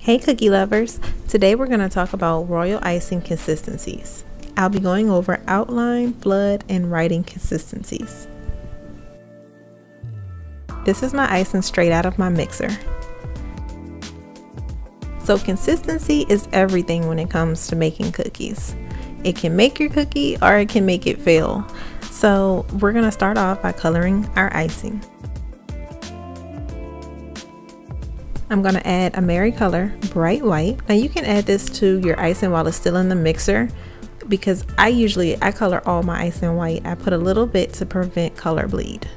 Hey cookie lovers! Today we're going to talk about royal icing consistencies. I'll be going over outline, flood, and writing consistencies. This is my icing straight out of my mixer. So consistency is everything when it comes to making cookies. It can make your cookie or it can make it fail. So we're going to start off by coloring our icing. I'm going to add a Makery color, bright white. Now you can add this to your icing while it's still in the mixer, because I color all my icing white. I put a little bit to prevent color bleed.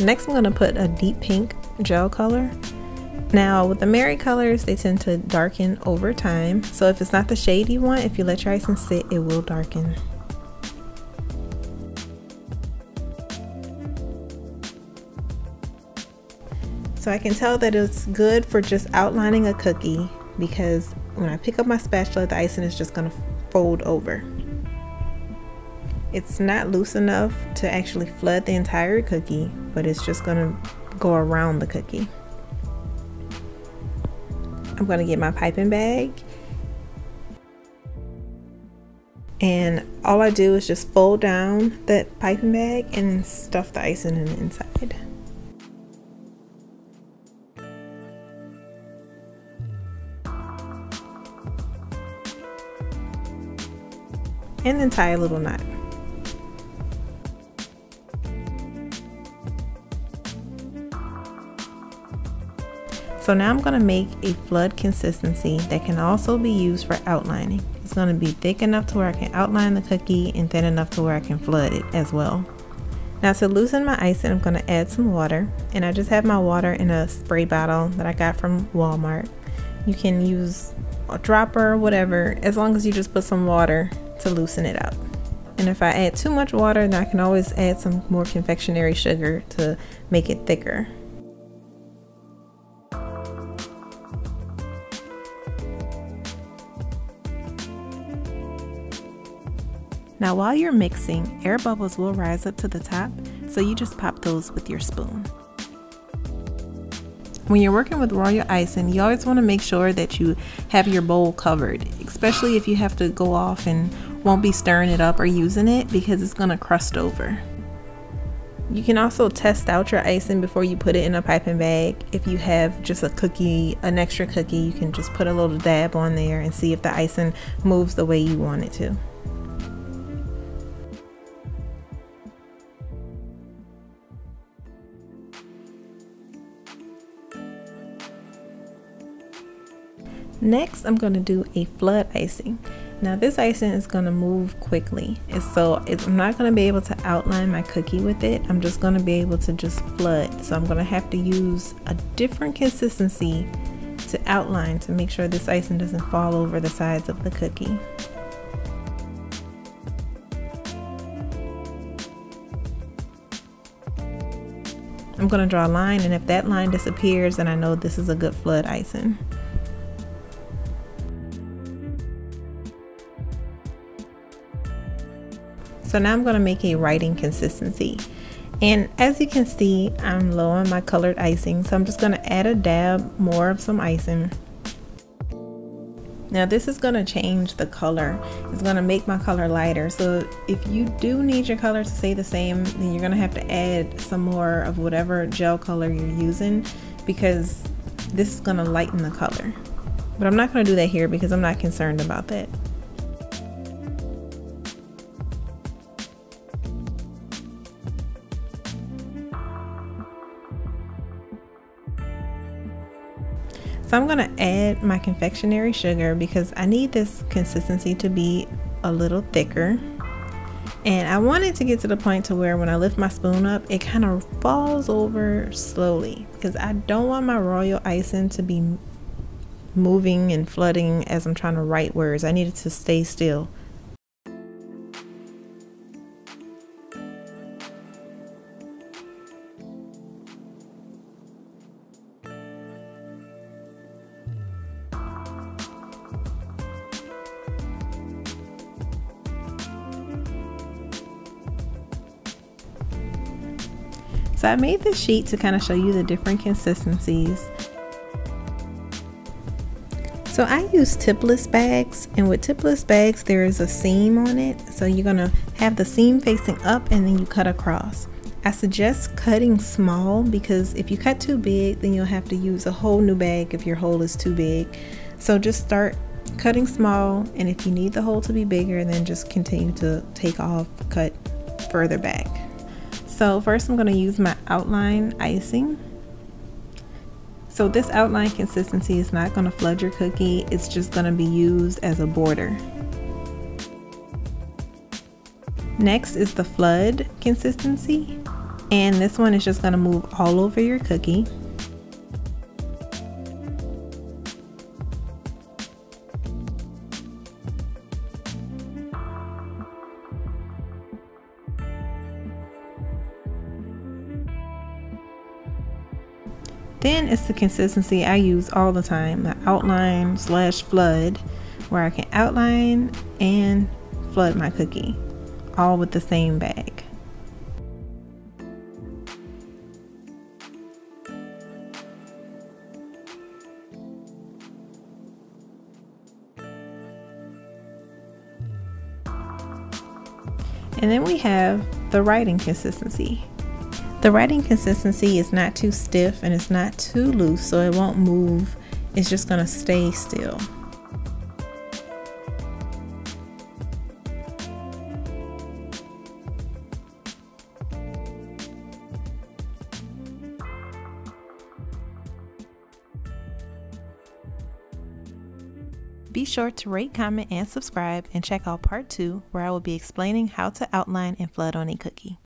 Next, I'm going to put a deep pink gel color. Now with the Makery colors, they tend to darken over time. So if it's not the shade you want, if you let your icing sit, it will darken. So I can tell that it's good for just outlining a cookie, because when I pick up my spatula, the icing is just going to fold over. It's not loose enough to actually flood the entire cookie, but it's just going to go around the cookie. I'm going to get my piping bag, and all I do is just fold down that piping bag and stuff the icing in the inside. And then tie a little knot. So now I'm going to make a flood consistency that can also be used for outlining. It's going to be thick enough to where I can outline the cookie and thin enough to where I can flood it as well. Now to loosen my icing, I'm going to add some water, and I just have my water in a spray bottle that I got from Walmart. You can use a dropper or whatever, as long as you just put some water to loosen it up. And if I add too much water, then I can always add some more confectionery sugar to make it thicker. Now while you're mixing, air bubbles will rise up to the top, so you just pop those with your spoon. When you're working with royal icing, you always want to make sure that you have your bowl covered, especially if you have to go off and won't be stirring it up or using it, because it's going to crust over. You can also test out your icing before you put it in a piping bag. If you have just an extra cookie, you can just put a little dab on there and see if the icing moves the way you want it to. Next, I'm going to do a flood icing. Now this icing is going to move quickly, I'm not going to be able to outline my cookie with it. I'm just going to be able to just flood. So I'm going to have to use a different consistency to outline to make sure this icing doesn't fall over the sides of the cookie. I'm going to draw a line, and if that line disappears, then I know this is a good flood icing. So now I'm going to make a writing consistency, and as you can see, I'm low on my colored icing, so I'm just going to add a dab more of some icing. Now this is going to change the color. It's going to make my color lighter, so if you do need your color to stay the same, then you're going to have to add some more of whatever gel color you're using, because this is going to lighten the color. But I'm not going to do that here because I'm not concerned about that. So I'm going to add my confectionery sugar because I need this consistency to be a little thicker. And I want it to get to the point to where when I lift my spoon up, it kind of falls over slowly, because I don't want my royal icing to be moving and flooding as I'm trying to write words. I need it to stay still. So I made this sheet to kind of show you the different consistencies. So I use tipless bags, and with tipless bags there is a seam on it, so you're gonna have the seam facing up and then you cut across. I suggest cutting small because if you cut too big then you'll have to use a whole new bag if your hole is too big. So just start cutting small, and if you need the hole to be bigger then just continue to take off, cut further back. So first I'm going to use my outline icing. So this outline consistency is not going to flood your cookie, it's just going to be used as a border. Next is the flood consistency, and this one is just going to move all over your cookie. Then it's the consistency I use all the time, the outline / flood, where I can outline and flood my cookie, all with the same bag. And then we have the writing consistency. The writing consistency is not too stiff and it's not too loose, so it won't move. It's just gonna stay still. Be sure to rate, comment, and subscribe, and check out part 2 where I will be explaining how to outline and flood on a cookie.